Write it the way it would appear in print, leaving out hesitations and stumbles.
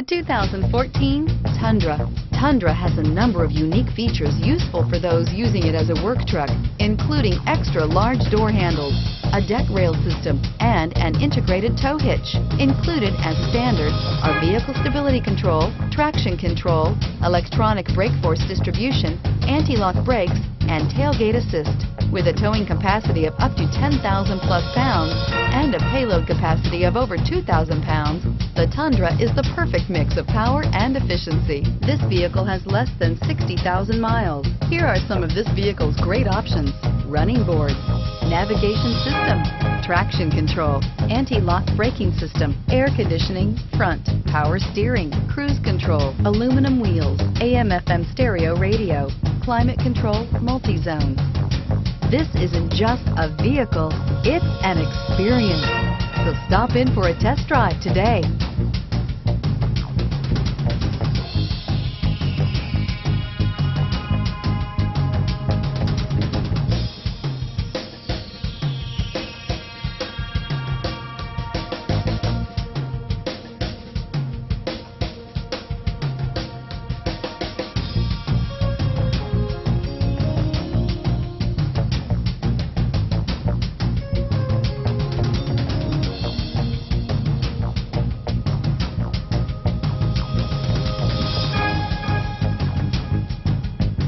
The 2014 Tundra. Tundra has a number of unique features useful for those using it as a work truck, including extra large door handles, a deck rail system, and an integrated tow hitch. Included as standard are vehicle stability control, traction control, electronic brake force distribution, anti-lock brakes, and tailgate assist. With a towing capacity of up to 10,000 plus pounds and a payload capacity of over 2,000 pounds, the Tundra is the perfect mix of power and efficiency. This vehicle has less than 60,000 miles. Here are some of this vehicle's great options: running boards, navigation system, traction control, anti-lock braking system, air conditioning, front, power steering, cruise control, aluminum wheels, AM/FM stereo radio, climate control, multi-zone. This isn't just a vehicle, it's an experience. So stop in for a test drive today.